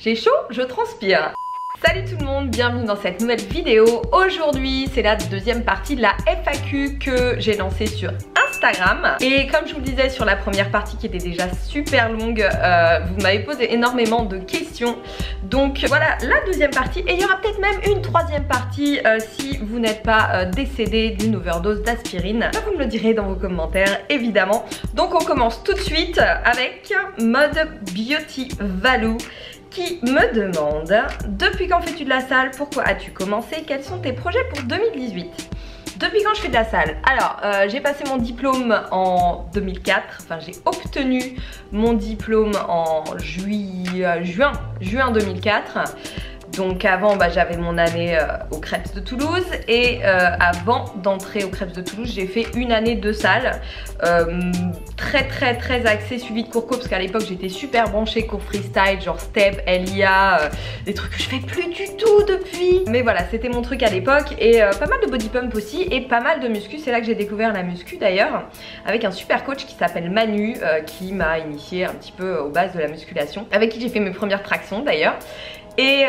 J'ai chaud, je transpire. Salut tout le monde, bienvenue dans cette nouvelle vidéo. Aujourd'hui, c'est la deuxième partie de la FAQ que j'ai lancée sur Instagram. Et comme je vous le disais sur la première partie qui était déjà super longue, vous m'avez posé énormément de questions. Donc voilà la deuxième partie. Et il y aura peut-être même une troisième partie si vous n'êtes pas décédé d'une overdose d'aspirine. Vous me le direz dans vos commentaires, évidemment. Donc on commence tout de suite avec Mode Beauty Valou, qui me demande: depuis quand fais-tu de la salle? Pourquoi as-tu commencé? Quels sont tes projets pour 2018? Depuis quand je fais de la salle? Alors, j'ai passé mon diplôme en 2004, enfin j'ai obtenu mon diplôme en juin 2004. Donc avant j'avais mon année au Crêpes de Toulouse et avant d'entrer au Crêpes de Toulouse j'ai fait une année de salle très axée suivi de cours co, parce qu'à l'époque j'étais super branchée cours freestyle, genre step, LIA, des trucs que je fais plus du tout depuis. Mais voilà, c'était mon truc à l'époque et pas mal de body pump aussi et pas mal de muscu. C'est là que j'ai découvert la muscu d'ailleurs, avec un super coach qui s'appelle Manu qui m'a initié un petit peu aux bases de la musculation, avec qui j'ai fait mes premières tractions d'ailleurs. Et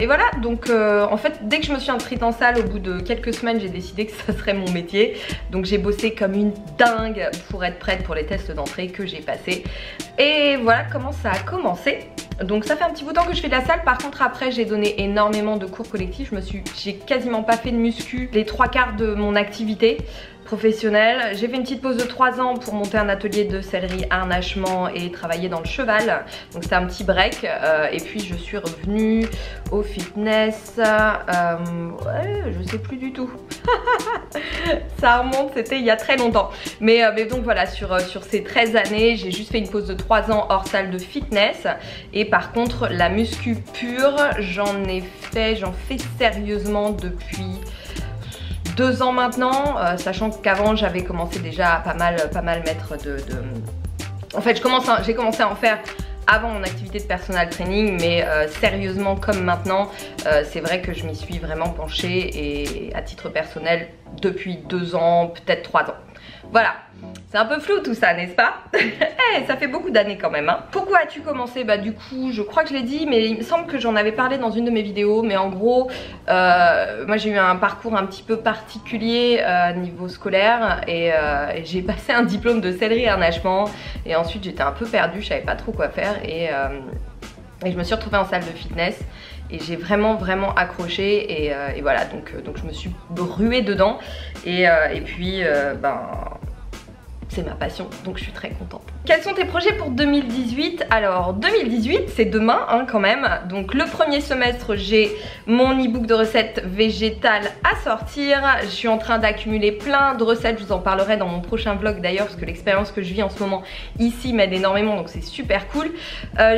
voilà, donc en fait dès que je me suis inscrite en salle, au bout de quelques semaines j'ai décidé que ça serait mon métier. Donc j'ai bossé comme une dingue pour être prête pour les tests d'entrée que j'ai passés. Et voilà comment ça a commencé. Donc ça fait un petit bout de temps que je fais de la salle. Par contre après j'ai donné énormément de cours collectifs. J'ai quasiment pas fait de muscu les 3/4 de mon activité professionnelle. J'ai fait une petite pause de 3 ans pour monter un atelier de sellerie, harnachement et travailler dans le cheval. Donc c'était un petit break et puis je suis revenue au fitness, ouais, je sais plus du tout. Ça remonte, c'était il y a très longtemps. Mais donc voilà, sur ces 13 années, j'ai juste fait une pause de 3 ans hors salle de fitness. Et par contre, la muscu pure, j'en fais sérieusement depuis 2 ans maintenant, sachant qu'avant j'avais commencé déjà à pas mal mettre En fait j'ai commencé à en faire avant mon activité de personal training, mais sérieusement comme maintenant, c'est vrai que je m'y suis vraiment penchée et à titre personnel depuis 2 ans, peut-être 3 ans. Voilà, c'est un peu flou tout ça, n'est-ce pas? Hey, ça fait beaucoup d'années quand même hein. Pourquoi as-tu commencé? Bah du coup, je crois que je l'ai dit, mais il me semble que j'en avais parlé dans une de mes vidéos. Mais en gros, moi j'ai eu un parcours un petit peu particulier niveau scolaire. Et j'ai passé un diplôme de sellerie harnachement. Et ensuite j'étais un peu perdue, je savais pas trop quoi faire. Et je me suis retrouvée en salle de fitness. Et j'ai vraiment accroché et voilà, donc je me suis ruée dedans et puis c'est ma passion, donc je suis très contente. Quels sont tes projets pour 2018? Alors 2018 c'est demain hein, quand même. Donc le premier semestre j'ai mon e-book de recettes végétales à sortir. Je suis en train d'accumuler plein de recettes, je vous en parlerai dans mon prochain vlog d'ailleurs, parce que l'expérience que je vis en ce moment ici m'aide énormément, donc c'est super cool.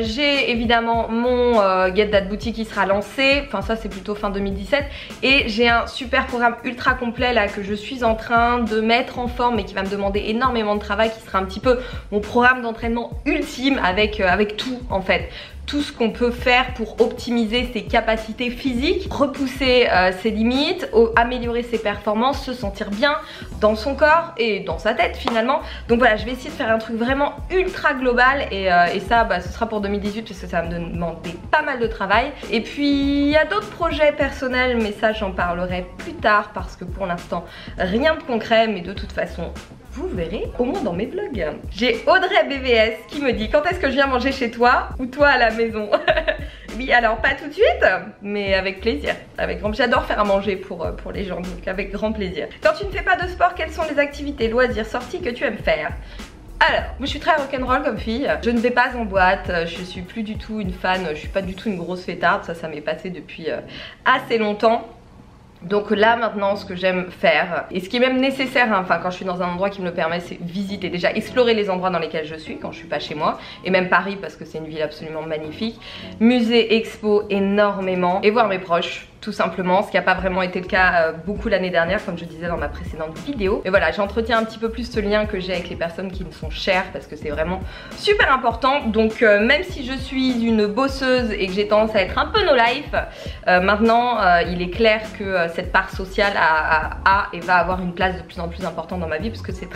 J'ai évidemment mon Get That Boutique qui sera lancé, enfin ça c'est plutôt fin 2017. Et j'ai un super programme ultra complet là que je suis en train de mettre en forme et qui va me demander énormément de travail, qui sera un petit peu mon programme d'entraînement ultime avec tout en fait. Tout ce qu'on peut faire pour optimiser ses capacités physiques, repousser ses limites, améliorer ses performances, se sentir bien dans son corps et dans sa tête finalement. Donc voilà, je vais essayer de faire un truc vraiment ultra global et ça ce sera pour 2018 parce que ça va me demander pas mal de travail. Et puis il y a d'autres projets personnels, mais ça j'en parlerai plus tard parce que pour l'instant rien de concret, mais de toute façon vous verrez au moins dans mes vlogs. J'ai Audrey BVS qui me dit: quand est-ce que je viens manger chez toi ou toi à la maison? Oui, alors pas tout de suite, mais avec plaisir. J'adore faire à manger pour les gens, donc avec grand plaisir. Quand tu ne fais pas de sport, quelles sont les activités, loisirs, sorties que tu aimes faire? Alors, moi je suis très rock'n'roll comme fille. Je ne vais pas en boîte, je suis plus du tout une fan, je suis pas du tout une grosse fêtarde, ça m'est passé depuis assez longtemps. Donc là maintenant ce que j'aime faire, et ce qui est même nécessaire hein, enfin quand je suis dans un endroit qui me le permet, c'est visiter, déjà explorer les endroits dans lesquels je suis quand je suis pas chez moi, et même Paris parce que c'est une ville absolument magnifique, musée, expo énormément, et voir mes proches. tout simplement, ce qui n'a pas vraiment été le cas beaucoup l'année dernière, comme je disais dans ma précédente vidéo. Mais voilà, j'entretiens un petit peu plus ce lien que j'ai avec les personnes qui me sont chères, parce que c'est vraiment super important. Donc même si je suis une bosseuse et que j'ai tendance à être un peu no life, maintenant il est clair que cette part sociale a et va avoir une place de plus en plus importante dans ma vie, parce que c'est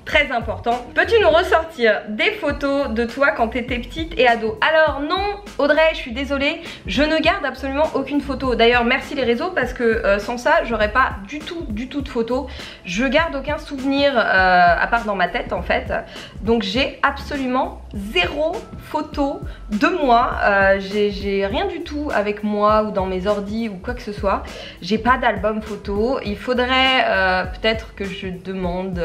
très important. Peux-tu nous ressortir des photos de toi quand t'étais petite et ado? Alors non Audrey, je suis désolée, je ne garde absolument aucune photo. D'ailleurs merci les réseaux, parce que sans ça j'aurais pas du tout de photos. Je garde aucun souvenir à part dans ma tête en fait. Donc j'ai absolument zéro photo de moi. J'ai rien du tout avec moi ou dans mes ordis ou quoi que ce soit. J'ai pas d'album photo. Il faudrait peut-être que je demande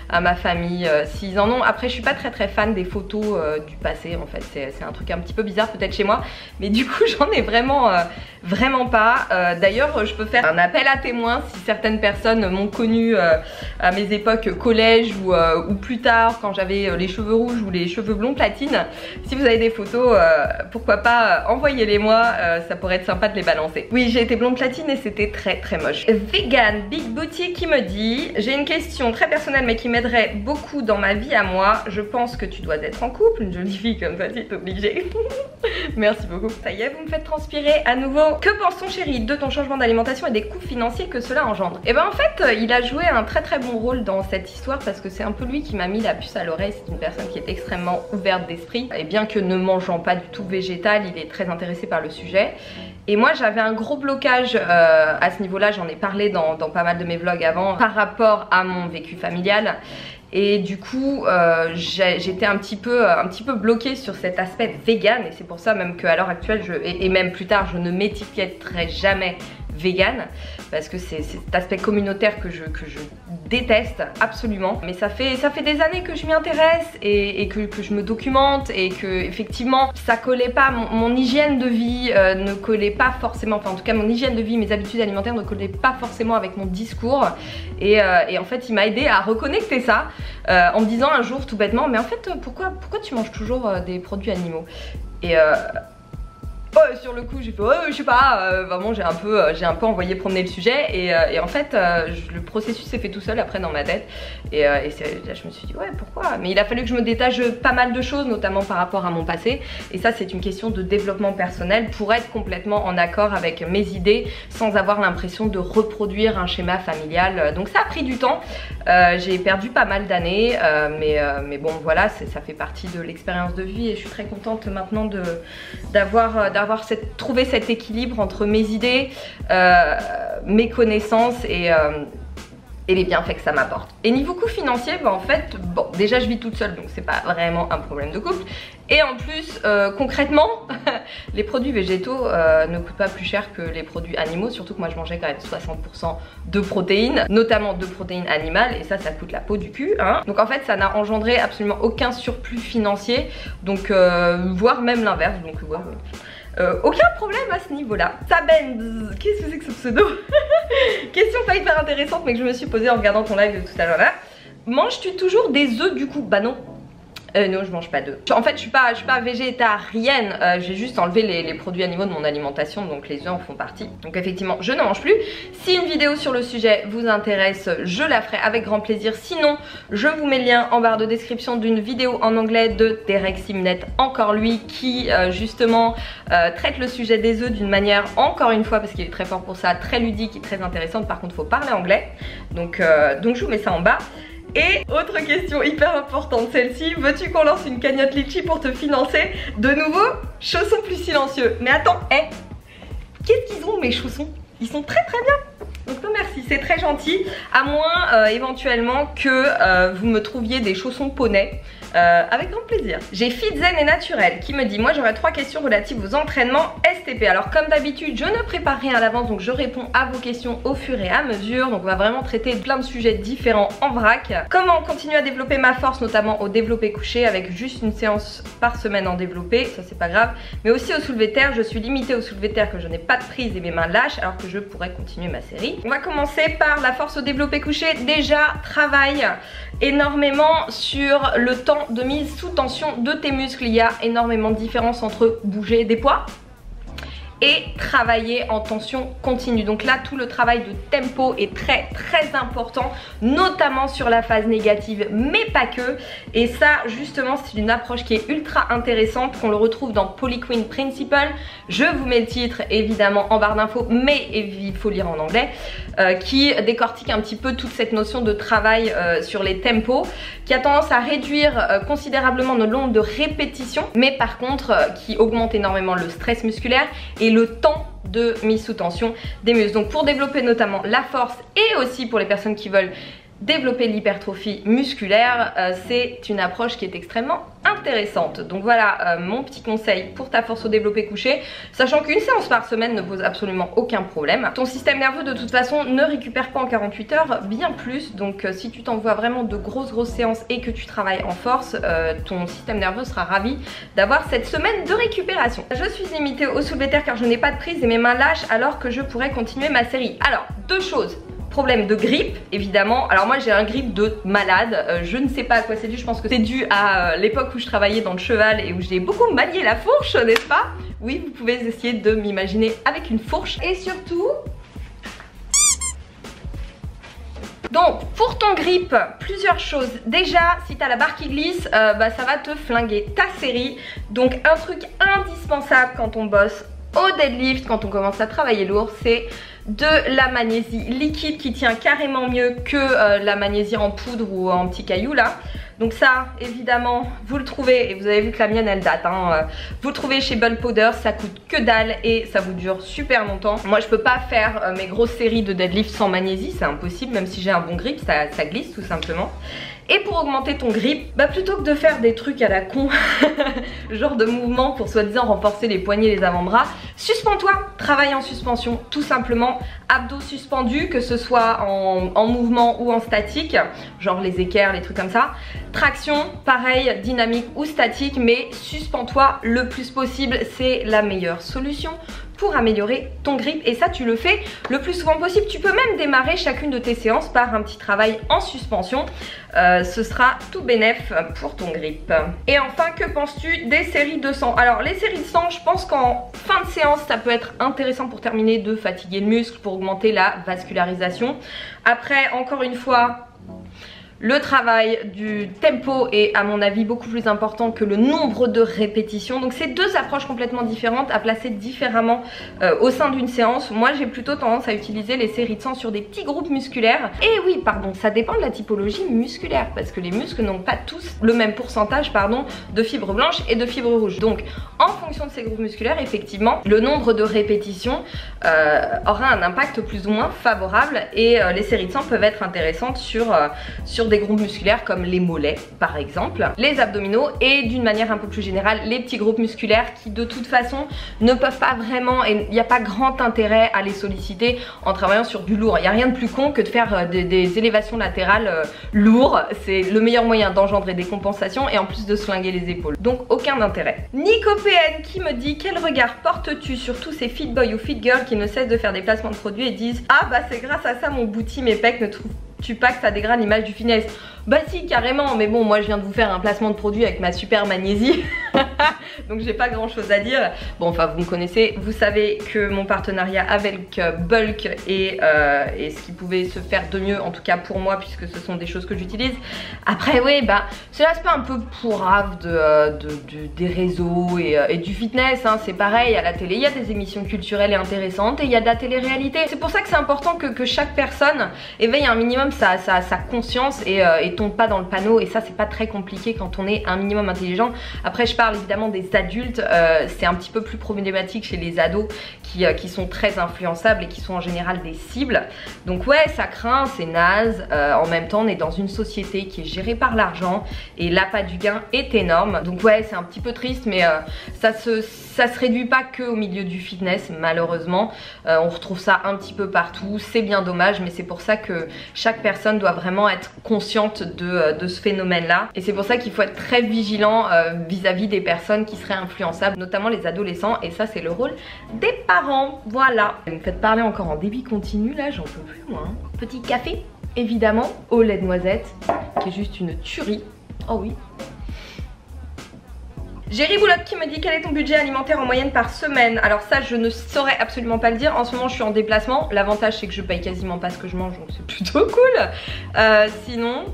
à ma famille s'ils en ont. Après je suis pas très fan des photos du passé en fait. C'est un truc un petit peu bizarre peut-être chez moi, mais du coup j'en ai vraiment pas. D'ailleurs je peux faire un appel à témoins si certaines personnes m'ont connue à mes époques collège ou plus tard quand j'avais les cheveux rouges ou les cheveux blonds platine. Si vous avez des photos, pourquoi pas envoyez-les moi, ça pourrait être sympa de les balancer. Oui, j'ai été blonde platine et c'était très moche. Vegan Big Booty qui me dit: j'ai une question très personnelle mais qui m'aiderait beaucoup dans ma vie à moi. Je pense que tu dois être en couple, une jolie fille comme ça, tu es obligée. Merci beaucoup. Ça y est, vous me faites transpirer à nouveau. Que pense ton chéri de ton changement d'alimentation et des coûts financiers que cela engendre? Et ben en fait, il a joué un très bon rôle dans cette histoire, parce que c'est un peu lui qui m'a mis la puce à l'oreille. C'est une personne qui est extrêmement ouverte d'esprit, et bien que ne mangeant pas du tout végétal, il est très intéressé par le sujet. Et moi j'avais un gros blocage à ce niveau là, j'en ai parlé dans pas mal de mes vlogs avant, par rapport à mon vécu familial. Et du coup j'étais un petit peu bloquée sur cet aspect vegan, et c'est pour ça même qu'à l'heure actuelle et même plus tard je ne m'étiquetterai jamais vegan, parce que c'est cet aspect communautaire que je déteste absolument. Mais ça fait des années que je m'y intéresse et que je me documente, et que effectivement ça collait pas, mon hygiène de vie ne collait pas forcément, enfin en tout cas mon hygiène de vie, mes habitudes alimentaires ne collaient pas forcément avec mon discours, et en fait il m'a aidé à reconnecter ça en me disant un jour tout bêtement: mais en fait pourquoi tu manges toujours des produits animaux? Et sur le coup j'ai fait je sais pas, vraiment j'ai un peu envoyé promener le sujet, et en fait le processus s'est fait tout seul après dans ma tête, et là je me suis dit ouais pourquoi, mais il a fallu que je me détache pas mal de choses, notamment par rapport à mon passé, et ça c'est une question de développement personnel pour être complètement en accord avec mes idées sans avoir l'impression de reproduire un schéma familial. Donc ça a pris du temps, j'ai perdu pas mal d'années, mais bon voilà, ça fait partie de l'expérience de vie, et je suis très contente maintenant d'avoir trouvé cet équilibre entre mes idées, mes connaissances et les bienfaits que ça m'apporte. Et niveau coût financier, bah en fait, bon, déjà je vis toute seule, donc c'est pas vraiment un problème de couple. Et en plus, concrètement, les produits végétaux ne coûtent pas plus cher que les produits animaux, surtout que moi je mangeais quand même 60% de protéines, notamment de protéines animales, et ça coûte la peau du cul, hein. Donc en fait ça n'a engendré absolument aucun surplus financier, donc voire même l'inverse, donc ouais. Aucun problème à ce niveau là. Sabenz, qu'est-ce que c'est que ce pseudo? Question pas hyper intéressante mais que je me suis posée en regardant ton live de tout à l'heure là. Manges-tu toujours des œufs du coup? Bah non. Non, je mange pas d'œufs. En fait je suis pas végétarienne, j'ai juste enlevé les produits animaux de mon alimentation, donc les œufs en font partie. Donc effectivement je n'en mange plus. Si une vidéo sur le sujet vous intéresse, je la ferai avec grand plaisir. Sinon je vous mets le lien en barre de description d'une vidéo en anglais de Derek Simnet, encore lui, qui justement traite le sujet des œufs d'une manière, encore une fois parce qu'il est très fort pour ça, très ludique et très intéressante. Par contre faut parler anglais, donc je vous mets ça en bas. Et autre question hyper importante, celle-ci: veux-tu qu'on lance une cagnotte Litchi pour te financer de nouveaux chaussons plus silencieux? Mais attends, qu'est-ce qu'ils ont mes chaussons? Ils sont très bien. Donc non merci, c'est très gentil. À moins éventuellement que vous me trouviez des chaussons poney. Avec grand plaisir. J'ai Fit Zen et Naturel qui me dit: moi j'aurais 3 questions relatives aux entraînements STP. Alors comme d'habitude je ne prépare rien à l'avance, donc je réponds à vos questions au fur et à mesure. Donc on va vraiment traiter plein de sujets différents en vrac. Comment continuer à développer ma force, notamment au développé couché avec juste une séance par semaine en développé, ça c'est pas grave. Mais aussi au soulevé de terre, je suis limitée au soulevé de terre que je n'ai pas de prise et mes mains lâchent, alors que je pourrais continuer ma série. On va commencer par la force au développé couché. Déjà travaille énormément sur le temps de mise sous tension de tes muscles. Il y a énormément de différence entre bouger des poids et travailler en tension continue. Donc là tout le travail de tempo est très important, notamment sur la phase négative mais pas que, et ça justement c'est une approche qui est ultra intéressante, qu'on le retrouve dans Poliquin Principle. Je vous mets le titre évidemment en barre d'infos, mais il faut lire en anglais, qui décortique un petit peu toute cette notion de travail sur les tempos, qui a tendance à réduire considérablement le nombre de répétitions, mais par contre qui augmente énormément le stress musculaire et le temps de mise sous tension des muscles. Donc pour développer notamment la force et aussi pour les personnes qui veulent développer l'hypertrophie musculaire, c'est une approche qui est extrêmement intéressante. Donc voilà mon petit conseil pour ta force au développé couché, sachant qu'une séance par semaine ne pose absolument aucun problème. Ton système nerveux de toute façon ne récupère pas en 48 heures, bien plus, donc si tu t'envoies vraiment de grosses séances et que tu travailles en force, ton système nerveux sera ravi d'avoir cette semaine de récupération. Je suis limitée au soulevé de terre car je n'ai pas de prise et mes mains lâchent alors que je pourrais continuer ma série. Alors, deux choses. Problème de grippe évidemment. Alors moi j'ai un grippe de malade, je ne sais pas à quoi c'est dû, je pense que c'est dû à l'époque où je travaillais dans le cheval et où j'ai beaucoup manié la fourche, n'est-ce pas? Oui, vous pouvez essayer de m'imaginer avec une fourche. Et surtout, donc pour ton grippe, plusieurs choses. Déjà, si tu as la barre qui glisse, ça va te flinguer ta série. Donc un truc indispensable quand on bosse au deadlift, quand on commence à travailler lourd, c'est de la magnésie liquide qui tient carrément mieux que la magnésie en poudre ou en petits cailloux là. Donc ça évidemment vous le trouvez, et vous avez vu que la mienne elle date hein, vous le trouvez chez Bulk Powder, ça coûte que dalle et ça vous dure super longtemps. Moi je peux pas faire mes grosses séries de deadlift sans magnésie, c'est impossible, même si j'ai un bon grip, ça glisse tout simplement. Et pour augmenter ton grip, plutôt que de faire des trucs à la con, genre de mouvements pour soi-disant renforcer les poignets et les avant-bras, suspends-toi, travaille en suspension, tout simplement. Abdos suspendus, que ce soit en mouvement ou en statique, genre les équerres, les trucs comme ça. Traction, pareil, dynamique ou statique, mais suspends-toi le plus possible, c'est la meilleure solution pour améliorer ton grip, et ça tu le fais le plus souvent possible. Tu peux même démarrer chacune de tes séances par un petit travail en suspension, ce sera tout bénef pour ton grip. Et enfin, que penses-tu des séries de 100? Alors les séries de 100, je pense qu'en fin de séance ça peut être intéressant pour terminer de fatiguer le muscle, pour augmenter la vascularisation. Après, encore une fois, le travail du tempo est à mon avis beaucoup plus important que le nombre de répétitions. Donc c'est deux approches complètement différentes à placer différemment au sein d'une séance. Moi j'ai plutôt tendance à utiliser les séries de 100 sur des petits groupes musculaires. Et oui pardon, ça dépend de la typologie musculaire, parce que les muscles n'ont pas tous le même pourcentage de fibres blanches et de fibres rouges. Donc en fonction de ces groupes musculaires, effectivement le nombre de répétitions aura un impact plus ou moins favorable, et les séries de 100 peuvent être intéressantes sur des groupes musculaires comme les mollets par exemple, les abdominaux, et d'une manière un peu plus générale les petits groupes musculaires qui de toute façon ne peuvent pas vraiment, et il n'y a pas grand intérêt à les solliciter en travaillant sur du lourd. Il n'y a rien de plus con que de faire des élévations latérales lourds, c'est le meilleur moyen d'engendrer des compensations et en plus de se flinguer les épaules, donc aucun intérêt. Nico PN qui me dit: quel regard portes-tu sur tous ces fit boys ou fit girls qui ne cessent de faire des placements de produits et disent: ah c'est grâce à ça mon booty, mes pecs, ne trouve-tu pas que ça dégrade l'image du fitness? Bah si, carrément, mais bon, moi je viens de vous faire un placement de produit avec ma super magnésie donc j'ai pas grand chose à dire. Bon, enfin vous me connaissez, vous savez que mon partenariat avec Bulk est ce qui pouvait se faire de mieux, en tout cas pour moi, puisque ce sont des choses que j'utilise. Après oui, c'est l'aspect un peu pourrave des réseaux et du fitness, hein. C'est pareil, à la télé il y a des émissions culturelles et intéressantes et il y a de la télé-réalité. C'est pour ça que c'est important que chaque personne éveille un minimum sa conscience et tombe pas dans le panneau, et ça c'est pas très compliqué quand on est un minimum intelligent. Après je parle évidemment des adultes, c'est un petit peu plus problématique chez les ados qui sont très influençables et qui sont en général des cibles. Donc ouais, ça craint, c'est naze, en même temps on est dans une société qui est gérée par l'argent et l'appât du gain est énorme. Donc ouais, c'est un petit peu triste, mais ça se réduit pas que au milieu du fitness malheureusement, on retrouve ça un petit peu partout, c'est bien dommage, mais c'est pour ça que chaque personne doit vraiment être consciente de ce phénomène là, et c'est pour ça qu'il faut être très vigilant vis-à-vis des personnes qui seraient influençables, notamment les adolescents, et ça c'est le rôle des parents. Voilà, vous me faites parler encore en débit continu là, j'en peux plus moi, hein. Petit café évidemment au lait de noisette qui est juste une tuerie. Oh oui. Jerry Boulotte qui me dit quel est ton budget alimentaire en moyenne par semaine. Alors ça je ne saurais absolument pas le dire. En ce moment je suis en déplacement. L'avantage c'est que je paye quasiment pas ce que je mange, donc c'est plutôt cool. Sinon...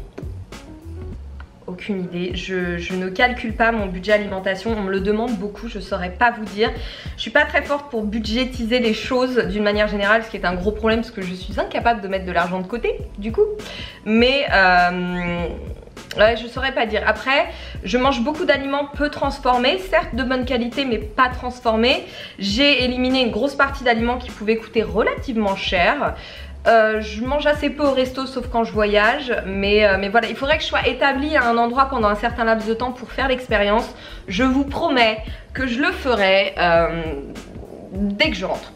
aucune idée, je ne calcule pas mon budget alimentation, on me le demande beaucoup, je saurais pas vous dire. Je suis pas très forte pour budgétiser les choses d'une manière générale, ce qui est un gros problème parce que je suis incapable de mettre de l'argent de côté du coup. Mais ouais, je saurais pas dire. Après, je mange beaucoup d'aliments peu transformés, certes de bonne qualité mais pas transformés. J'ai éliminé une grosse partie d'aliments qui pouvaient coûter relativement cher. Je mange assez peu au resto sauf quand je voyage, mais voilà, il faudrait que je sois établie à un endroit pendant un certain laps de temps pour faire l'expérience. Je vous promets que je le ferai dès que je rentre.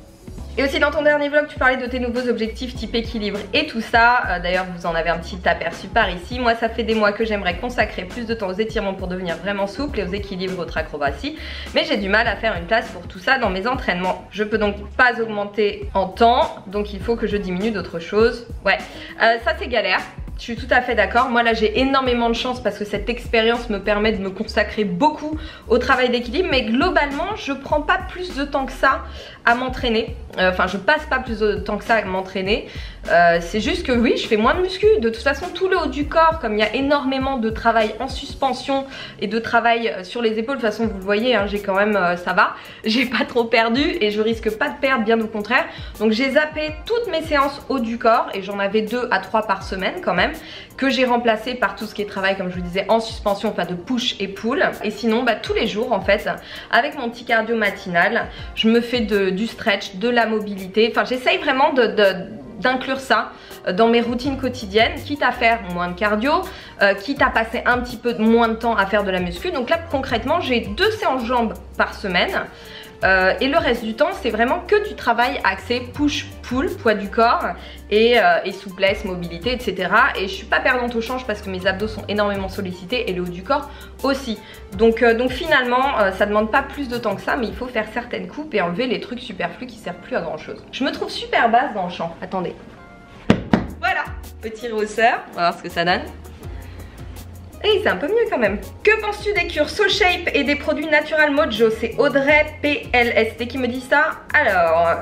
Et aussi dans ton dernier vlog tu parlais de tes nouveaux objectifs type équilibre et tout ça. D'ailleurs vous en avez un petit aperçu par ici. Moi ça fait des mois que j'aimerais consacrer plus de temps aux étirements pour devenir vraiment souple et aux équilibres, autres acrobaties. Mais j'ai du mal à faire une place pour tout ça dans mes entraînements. Je peux donc pas augmenter en temps, donc il faut que je diminue d'autres choses. Ouais, ça c'est galère. Je suis tout à fait d'accord. Moi là j'ai énormément de chance parce que cette expérience me permet de me consacrer beaucoup au travail d'équilibre. Mais globalement je prends pas plus de temps que ça à m'entraîner. Enfin je passe pas plus de temps que ça à m'entraîner. C'est juste que oui je fais moins de muscu. De toute façon tout le haut du corps, comme il y a énormément de travail en suspension et de travail sur les épaules, de toute façon vous le voyez hein, j'ai quand même, ça va. J'ai pas trop perdu et je risque pas de perdre, bien au contraire. Donc j'ai zappé toutes mes séances haut du corps et j'en avais 2 à 3 par semaine quand même, que j'ai remplacé par tout ce qui est travail comme je vous disais en suspension, enfin de push et pull. Et sinon bah, tous les jours en fait avec mon petit cardio matinal je me fais du stretch, de la mobilité. Enfin j'essaye vraiment d'inclure ça dans mes routines quotidiennes, quitte à faire moins de cardio, quitte à passer un petit peu moins de temps à faire de la muscu. Donc là concrètement j'ai 2 séances jambes par semaine. Et le reste du temps c'est vraiment que du travail axé push-pull, poids du corps et souplesse, mobilité, etc. Et je suis pas perdante au change parce que mes abdos sont énormément sollicités et le haut du corps aussi. Donc finalement ça demande pas plus de temps que ça, mais il faut faire certaines coupes et enlever les trucs superflus qui servent plus à grand chose. Je me trouve super basse dans le champ, attendez. Voilà, petit rehausseur, on va voir ce que ça donne. Et c'est un peu mieux quand même. Que penses-tu des cures SoShape et des produits Natural Mojo? C'est Audrey PLST qui me dit ça. Alors,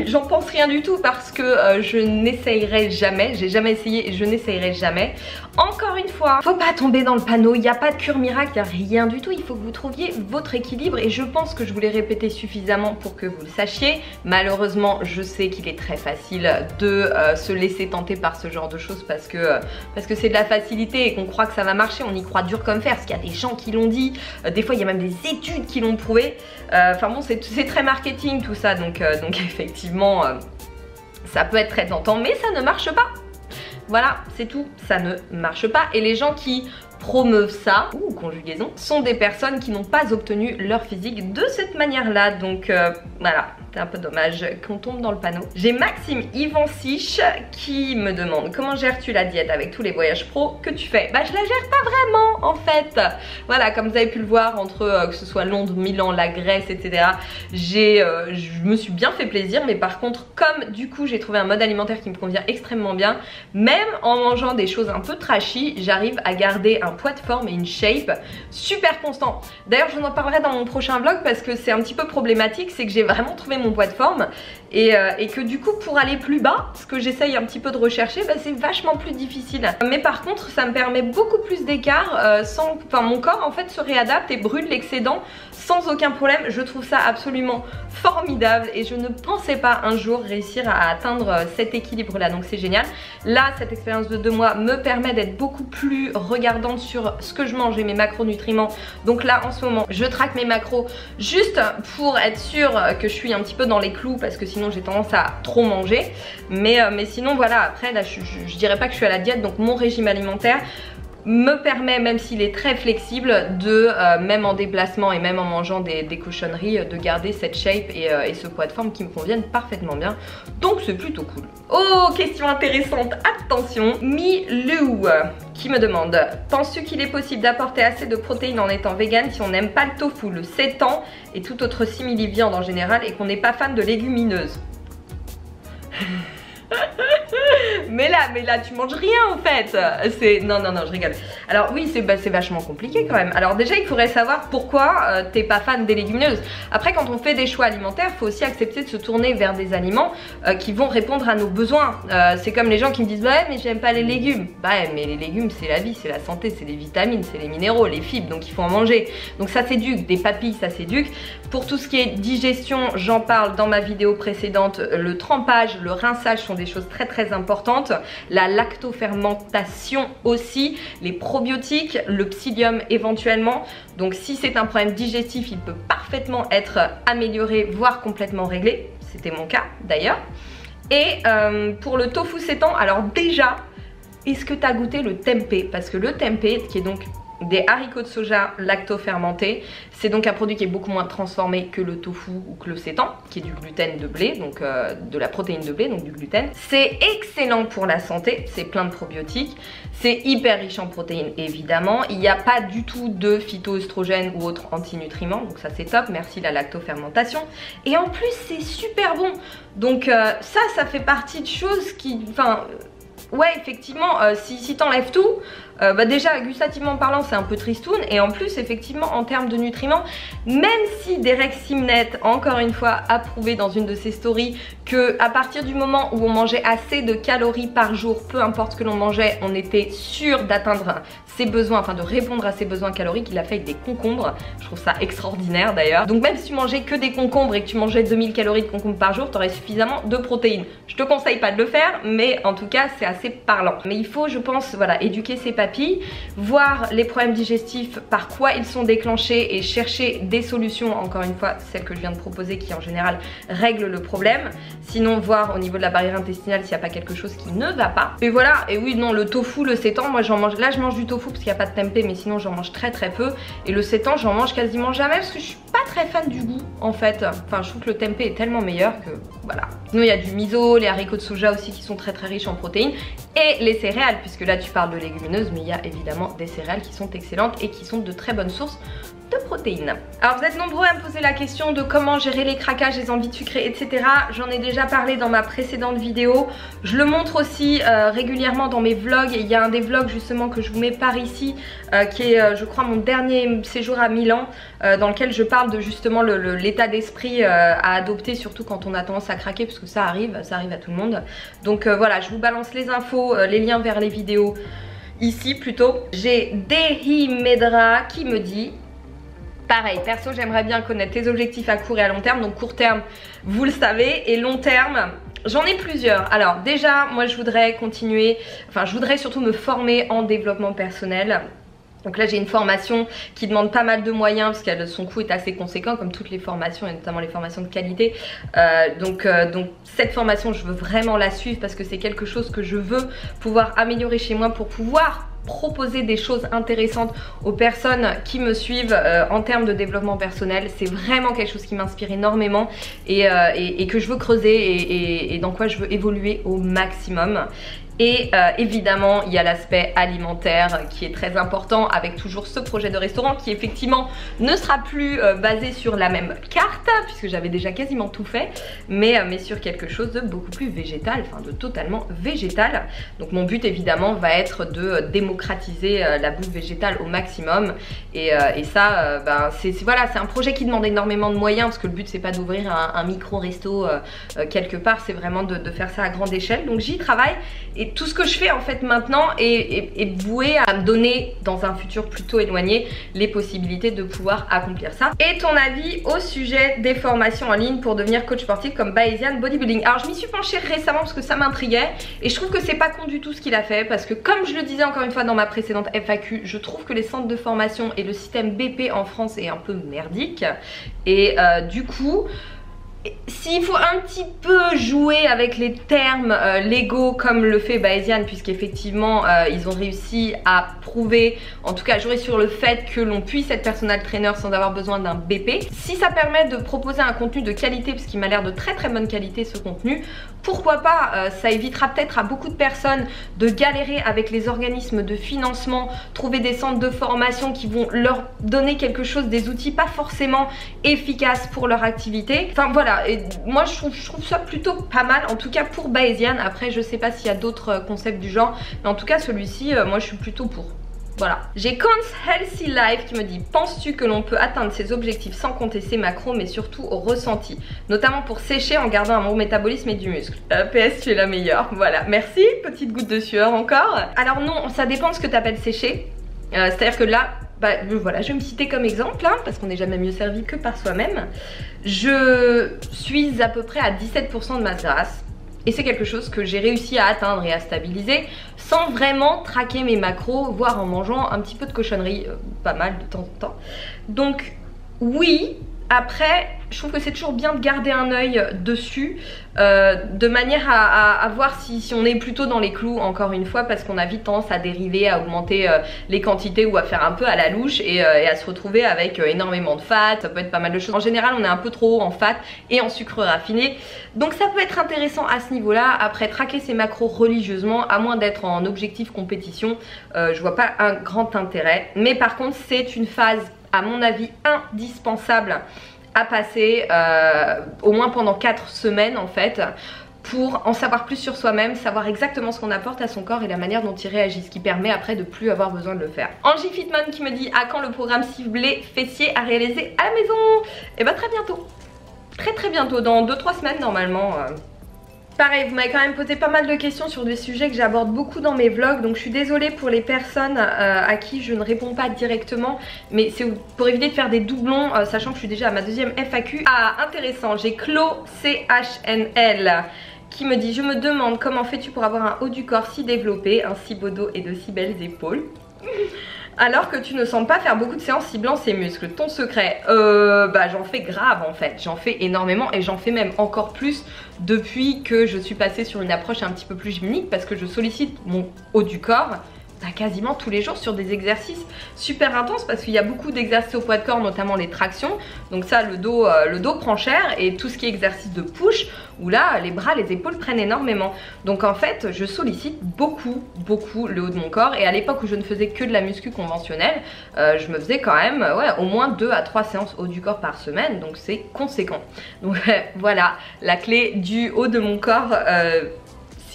j'en pense rien du tout parce que je n'essayerai jamais. J'ai jamais essayé et je n'essayerai jamais. Encore une fois, faut pas tomber dans le panneau. Il n'y a pas de cure miracle, il n'y a rien du tout. Il faut que vous trouviez votre équilibre et je pense que je vous l'ai répété suffisamment pour que vous le sachiez. Malheureusement, je sais qu'il est très facile de se laisser tenter par ce genre de choses parce que c'est de la facilité et qu'on croit que ça va marcher, on y croit dur comme fer parce qu'il y a des gens qui l'ont dit, des fois il y a même des études qui l'ont prouvé. Enfin bon c'est très marketing tout ça, donc effectivement ça peut être très tentant mais ça ne marche pas. Voilà, c'est tout, ça ne marche pas. Et les gens qui promeuvent ça, ou conjugaison, sont des personnes qui n'ont pas obtenu leur physique de cette manière-là. Donc voilà, c'est un peu dommage qu'on tombe dans le panneau. J'ai Maxime Ivancic qui me demande comment gères-tu la diète avec tous les voyages pro que tu fais? Bah je la gère pas vraiment en fait. Voilà, comme vous avez pu le voir entre que ce soit Londres, Milan, la Grèce, etc. Je me suis bien fait plaisir, mais par contre comme du coup j'ai trouvé un mode alimentaire qui me convient extrêmement bien, même en mangeant des choses un peu trashy, j'arrive à garder un poids de forme et une shape super constant. D'ailleurs je vous en parlerai dans mon prochain vlog parce que c'est un petit peu problématique, c'est que j'ai vraiment trouvé mon poids de forme et que du coup pour aller plus bas, ce que j'essaye un petit peu de rechercher, bah, c'est vachement plus difficile. Mais par contre ça me permet beaucoup plus d'écart, mon corps en fait se réadapte et brûle l'excédent sans aucun problème. Je trouve ça absolument formidable et je ne pensais pas un jour réussir à atteindre cet équilibre là, donc c'est génial. Là cette expérience de 2 mois me permet d'être beaucoup plus regardante sur ce que je mange et mes macronutriments. Donc là en ce moment je traque mes macros juste pour être sûre que je suis un petit peu dans les clous parce que sinon j'ai tendance à trop manger. Mais sinon voilà, après là je dirais pas que je suis à la diète, donc mon régime alimentaire me permet, même s'il est très flexible, de même en déplacement et même en mangeant des cochonneries, de garder cette shape et ce poids de forme qui me conviennent parfaitement bien. Donc c'est plutôt cool. Oh, question intéressante, attention. Milou qui me demande: penses-tu qu'il est possible d'apporter assez de protéines en étant vegan si on n'aime pas le tofu, le seitan et toute autre simili-viande en général et qu'on n'est pas fan de légumineuses? mais là tu manges rien en fait. Non, je rigole. Alors oui, c'est vachement compliqué quand même. Alors déjà, il faudrait savoir pourquoi t'es pas fan des légumineuses. Après, quand on fait des choix alimentaires, il faut aussi accepter de se tourner vers des aliments qui vont répondre à nos besoins. C'est comme les gens qui me disent, bah ouais, mais j'aime pas les légumes. Bah ouais, mais les légumes, c'est la vie, c'est la santé, c'est les vitamines, c'est les minéraux, les fibres, donc il faut en manger. Donc ça s'éduque, des papilles, ça s'éduque. Pour tout ce qui est digestion, j'en parle dans ma vidéo précédente. Le trempage, le rinçage sont des choses très très importantes. La lactofermentation aussi, les probiotiques, le psyllium éventuellement. Donc si c'est un problème digestif, il peut parfaitement être amélioré, voire complètement réglé. C'était mon cas d'ailleurs. Et pour le tofu sétant, alors déjà, est-ce que tu as goûté le tempeh? Parce que le tempeh, qui est donc des haricots de soja lacto-fermentés, c'est donc un produit qui est beaucoup moins transformé que le tofu ou que le sétan, qui est du gluten de blé, donc de la protéine de blé, donc du gluten. C'est excellent pour la santé, c'est plein de probiotiques, c'est hyper riche en protéines évidemment, il n'y a pas du tout de phytoestrogènes ou autres antinutriments, donc ça c'est top, merci la lactofermentation. Et en plus c'est super bon, donc ça fait partie de choses qui, enfin... Ouais, effectivement, si t'enlèves tout, bah déjà gustativement parlant c'est un peu tristoun, et en plus effectivement en termes de nutriments, même si Derek Simnet encore une fois a prouvé dans une de ses stories que à partir du moment où on mangeait assez de calories par jour, peu importe ce que l'on mangeait, on était sûr d'atteindre ses besoins, enfin de répondre à ses besoins caloriques. Il a fait avec des concombres, je trouve ça extraordinaire d'ailleurs. Donc même si tu mangeais que des concombres et que tu mangeais 2000 calories de concombres par jour, tu aurais suffisamment de protéines. Je te conseille pas de le faire, mais en tout cas c'est assez parlant. Mais il faut, je pense, voilà, éduquer ses papilles, voir les problèmes digestifs, par quoi ils sont déclenchés et chercher des solutions, encore une fois celles que je viens de proposer qui en général règlent le problème. Sinon voir au niveau de la barrière intestinale s'il n'y a pas quelque chose qui ne va pas. Et voilà, et oui non, le tofu, le sétan, moi j'en mange, là je mange du tofu parce qu'il n'y a pas de tempeh, mais sinon j'en mange très très peu. Et le sétan j'en mange quasiment jamais parce que je suis pas très fan du goût en fait. Enfin je trouve que le tempeh est tellement meilleur que voilà. Sinon il y a du miso, les haricots de soja aussi qui sont très très riches en protéines. Et les céréales, puisque là tu parles de légumineuses, mais il y a évidemment des céréales qui sont excellentes et qui sont de très bonnes sources de protéines. Alors vous êtes nombreux à me poser la question de comment gérer les craquages, les envies de sucrer, etc. J'en ai déjà parlé dans ma précédente vidéo. Je le montre aussi régulièrement dans mes vlogs. Il y a un des vlogs justement que je vous mets par ici, qui est je crois mon dernier séjour à Milan, dans lequel je parle de justement l'état d'esprit à adopter, surtout quand on a tendance à craquer, parce que ça arrive à tout le monde. Donc voilà, je vous balance les infos, les liens vers les vidéos ici plutôt. J'ai Dehi Medra qui me dit: pareil, perso j'aimerais bien connaître tes objectifs à court et à long terme. Donc court terme, vous le savez, et long terme, j'en ai plusieurs. Alors déjà, moi je voudrais continuer, enfin je voudrais surtout me former en développement personnel. Donc là j'ai une formation qui demande pas mal de moyens parce que son coût est assez conséquent, comme toutes les formations et notamment les formations de qualité. Donc cette formation je veux vraiment la suivre parce que c'est quelque chose que je veux pouvoir améliorer chez moi pour pouvoir proposer des choses intéressantes aux personnes qui me suivent en termes de développement personnel. C'est vraiment quelque chose qui m'inspire énormément et que je veux creuser et dans quoi je veux évoluer au maximum. Et évidemment il y a l'aspect alimentaire qui est très important, avec toujours ce projet de restaurant qui effectivement ne sera plus basé sur la même carte puisque j'avais déjà quasiment tout fait, mais sur quelque chose de beaucoup plus végétal, enfin de totalement végétal. Donc mon but évidemment va être de démocratiser la bouffe végétale au maximum et ça ben, voilà, c'est un projet qui demande énormément de moyens parce que le but c'est pas d'ouvrir un micro resto quelque part, c'est vraiment de faire ça à grande échelle. Donc j'y travaille. Et tout ce que je fais en fait maintenant est voué à me donner dans un futur plutôt éloigné les possibilités de pouvoir accomplir ça. Et ton avis au sujet des formations en ligne pour devenir coach sportif comme Bayesian Bodybuilding? Alors je m'y suis penchée récemment parce que ça m'intriguait et je trouve que c'est pas con du tout ce qu'il a fait, parce que comme je le disais encore une fois dans ma précédente FAQ, je trouve que les centres de formation et le système BP en France est un peu merdique et du coup s'il faut un petit peu jouer avec les termes légaux comme le fait Bayesian, puisqu'effectivement ils ont réussi à prouver, en tout cas jouer sur le fait que l'on puisse être personal trainer sans avoir besoin d'un BP. Si ça permet de proposer un contenu de qualité, parce qu'il m'a l'air de très très bonne qualité ce contenu, pourquoi pas, ça évitera peut-être à beaucoup de personnes de galérer avec les organismes de financement, trouver des centres de formation qui vont leur donner quelque chose, des outils pas forcément efficaces pour leur activité. Enfin voilà, et moi je trouve ça plutôt pas mal, en tout cas pour Bayesian. Après je sais pas s'il y a d'autres concepts du genre, mais en tout cas celui-ci, moi je suis plutôt pour. Voilà. J'ai Cons Healthy Life qui me dit: penses-tu que l'on peut atteindre ses objectifs sans compter ses macros, mais surtout au ressenti, notamment pour sécher en gardant un bon métabolisme et du muscle? PS, tu es la meilleure. Voilà, merci, petite goutte de sueur encore. Alors non, ça dépend de ce que tu appelles sécher. C'est-à-dire que là, bah, voilà, je vais me citer comme exemple, hein, parce qu'on n'est jamais mieux servi que par soi-même. Je suis à peu près à 17% de masse grasse. Et c'est quelque chose que j'ai réussi à atteindre et à stabiliser sans vraiment traquer mes macros, voire en mangeant un petit peu de cochonnerie, pas mal de temps en temps. Donc oui, après je trouve que c'est toujours bien de garder un œil dessus, de manière à voir si on est plutôt dans les clous, encore une fois, parce qu'on a vite tendance à dériver, à augmenter les quantités ou à faire un peu à la louche et à se retrouver avec énormément de fat. Ça peut être pas mal de choses. En général on est un peu trop haut en fat et en sucre raffiné, donc ça peut être intéressant à ce niveau là. Après, traquer ses macros religieusement, à moins d'être en objectif compétition, je vois pas un grand intérêt. Mais par contre c'est une phase à mon avis indispensable à passer, au moins pendant 4 semaines en fait, pour en savoir plus sur soi-même, savoir exactement ce qu'on apporte à son corps et la manière dont il réagit, ce qui permet après de plus avoir besoin de le faire. Angie Fitman qui me dit: à quand le programme ciblé fessier à réaliser à la maison? Et bah très bientôt, très bientôt, dans 2-3 semaines normalement. Pareil, vous m'avez quand même posé pas mal de questions sur des sujets que j'aborde beaucoup dans mes vlogs, donc je suis désolée pour les personnes à qui je ne réponds pas directement, mais c'est pour éviter de faire des doublons, sachant que je suis déjà à ma deuxième FAQ. Ah, intéressant, j'ai Clo CHNL qui me dit: je me demande comment fais-tu pour avoir un haut du corps si développé, un si beau dos et de si belles épaules alors que tu ne sembles pas faire beaucoup de séances ciblant ses muscles. Ton secret? Bah j'en fais grave en fait, j'en fais énormément et j'en fais même encore plus depuis que je suis passée sur une approche un petit peu plus gymnique, parce que je sollicite mon haut du corps quasiment tous les jours sur des exercices super intenses, parce qu'il y a beaucoup d'exercices au poids de corps, notamment les tractions. Donc ça, le dos prend cher, et tout ce qui est exercice de push, où là les bras, les épaules prennent énormément. Donc en fait je sollicite beaucoup le haut de mon corps, et à l'époque où je ne faisais que de la muscu conventionnelle, je me faisais quand même au moins 2 à 3 séances haut du corps par semaine, donc c'est conséquent. Donc voilà la clé du haut de mon corps.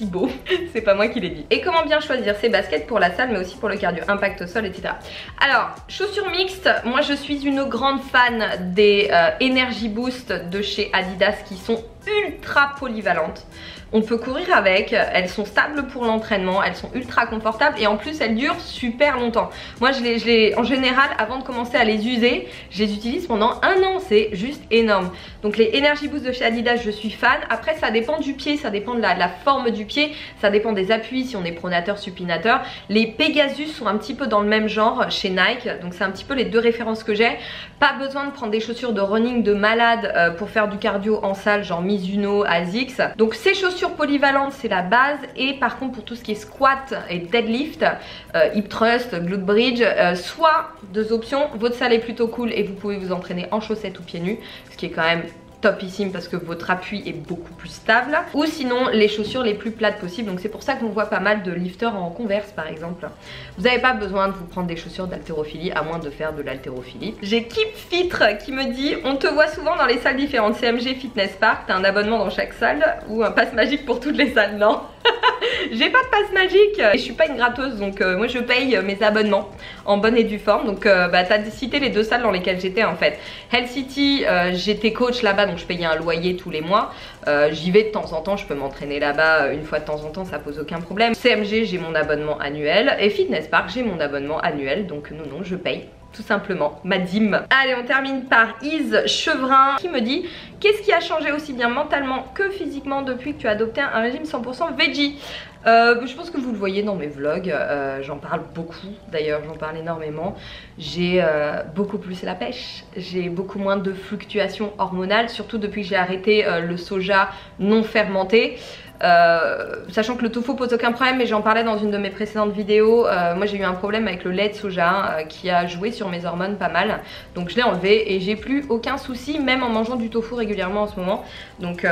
Beau, c'est pas moi qui l'ai dit. Et comment bien choisir ses baskets pour la salle mais aussi pour le cardio, impact au sol, etc. Alors, chaussures mixtes, moi je suis une grande fan des Energy Boost de chez Adidas, qui sont ultra polyvalentes. On peut courir avec, elles sont stables pour l'entraînement, elles sont ultra confortables et en plus elles durent super longtemps. Moi en général, avant de commencer à les user, je les utilise pendant 1 an, c'est juste énorme. Donc les Energy Boost de chez Adidas, je suis fan. Après ça dépend du pied, ça dépend de la forme du pied, ça dépend des appuis, si on est pronateur, supinateur. Les Pegasus sont un petit peu dans le même genre chez Nike, donc c'est un petit peu les 2 références que j'ai. Pas besoin de prendre des chaussures de running de malade pour faire du cardio en salle, genre Mizuno, Asics. Donc ces chaussures polyvalentes c'est la base, et par contre pour tout ce qui est squat et deadlift, hip thrust, glute bridge, soit 2 options: votre salle est plutôt cool et vous pouvez vous entraîner en chaussettes ou pieds nus, ce qui est quand même topissime parce que votre appui est beaucoup plus stable, ou sinon les chaussures les plus plates possibles. Donc c'est pour ça qu'on voit pas mal de lifters en Converse par exemple. Vous n'avez pas besoin de vous prendre des chaussures d'haltérophilie à moins de faire de l'haltérophilie. J'ai Keep Fitre qui me dit: on te voit souvent dans les salles différentes, CMG, Fitness Park, t'as un abonnement dans chaque salle ou un pass magique pour toutes les salles? Non. J'ai pas de passe magique et je suis pas une gratteuse, donc moi je paye mes abonnements en bonne et due forme. Donc bah, t'as cité les 2 salles dans lesquelles j'étais en fait. Hell City, j'étais coach là-bas, donc je payais un loyer tous les mois. J'y vais de temps en temps, je peux m'entraîner là-bas une fois de temps en temps, ça pose aucun problème. CMG, j'ai mon abonnement annuel, et Fitness Park, j'ai mon abonnement annuel, donc non, je paye tout simplement ma dîme. Allez, on termine par Ise Chevrin qui me dit: qu'est-ce qui a changé aussi bien mentalement que physiquement depuis que tu as adopté un régime 100% veggie? Je pense que vous le voyez dans mes vlogs, j'en parle beaucoup, d'ailleurs j'en parle énormément. J'ai beaucoup plus la pêche, j'ai beaucoup moins de fluctuations hormonales, surtout depuis que j'ai arrêté le soja non fermenté. Sachant que le tofu pose aucun problème, mais j'en parlais dans une de mes précédentes vidéos. Moi j'ai eu un problème avec le lait de soja qui a joué sur mes hormones pas mal. Donc je l'ai enlevé et j'ai plus aucun souci, même en mangeant du tofu régulièrement en ce moment. Donc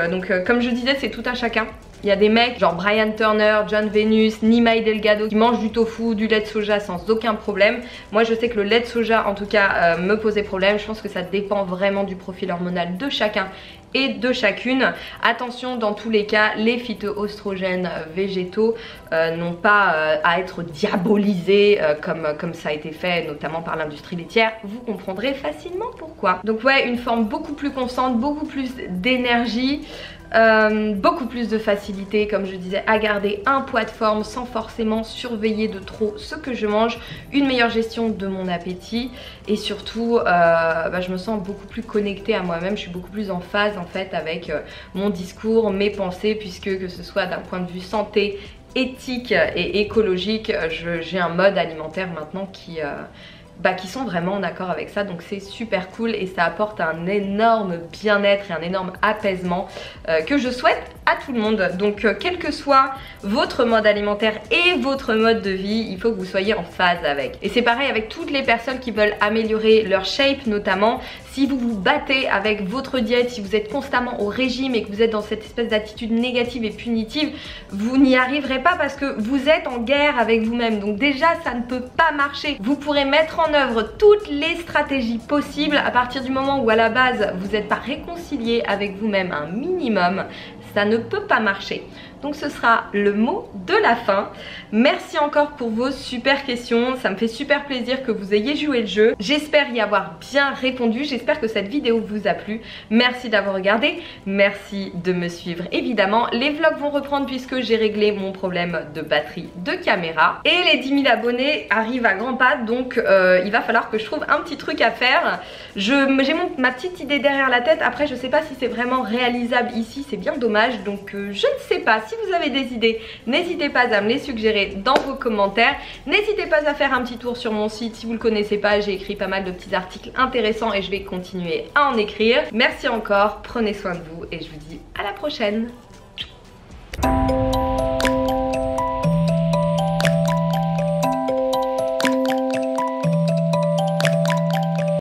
comme je disais, c'est tout à chacun. Il y a des mecs genre Brian Turner, John Venus, Nimai Delgado qui mangent du tofu, du lait de soja sans aucun problème. Moi je sais que le lait de soja en tout cas me posait problème. Je pense que ça dépend vraiment du profil hormonal de chacun et de chacune. Attention, dans tous les cas, les phytoœstrogènes végétaux n'ont pas à être diabolisés comme ça a été fait notamment par l'industrie laitière. Vous comprendrez facilement pourquoi. Donc ouais, une forme beaucoup plus constante, beaucoup plus d'énergie. Beaucoup plus de facilité, comme je disais, à garder un poids de forme sans forcément surveiller de trop ce que je mange, une meilleure gestion de mon appétit et surtout je me sens beaucoup plus connectée à moi-même, je suis beaucoup plus en phase en fait avec mon discours, mes pensées, puisque que ce soit d'un point de vue santé, éthique et écologique, j'ai un mode alimentaire maintenant qui sont vraiment en accord avec ça, donc c'est super cool et ça apporte un énorme bien-être et un énorme apaisement que je souhaite à tout le monde. Donc quel que soit votre mode alimentaire et votre mode de vie, il faut que vous soyez en phase avec. Et c'est pareil avec toutes les personnes qui veulent améliorer leur shape notamment. Si vous vous battez avec votre diète, si vous êtes constamment au régime et que vous êtes dans cette espèce d'attitude négative et punitive, vous n'y arriverez pas parce que vous êtes en guerre avec vous-même. Donc déjà ça ne peut pas marcher. Vous pourrez mettre en œuvre toutes les stratégies possibles à partir du moment où à la base vous n'êtes pas réconcilié avec vous-même un minimum, ça ne peut pas marcher. Donc ce sera le mot de la fin. Merci encore pour vos super questions, ça me fait super plaisir que vous ayez joué le jeu. J'espère y avoir bien répondu, j'espère que cette vidéo vous a plu. Merci d'avoir regardé, merci de me suivre évidemment. Les vlogs vont reprendre puisque j'ai réglé mon problème de batterie de caméra. Et les 10 000 abonnés arrivent à grands pas, donc il va falloir que je trouve un petit truc à faire. J'ai ma petite idée derrière la tête, après je sais pas si c'est vraiment réalisable ici, c'est bien dommage, donc je ne sais pas. Si vous avez des idées, n'hésitez pas à me les suggérer dans vos commentaires. N'hésitez pas à faire un petit tour sur mon site si vous ne le connaissez pas. J'ai écrit pas mal de petits articles intéressants et je vais continuer à en écrire. Merci encore, prenez soin de vous et je vous dis à la prochaine.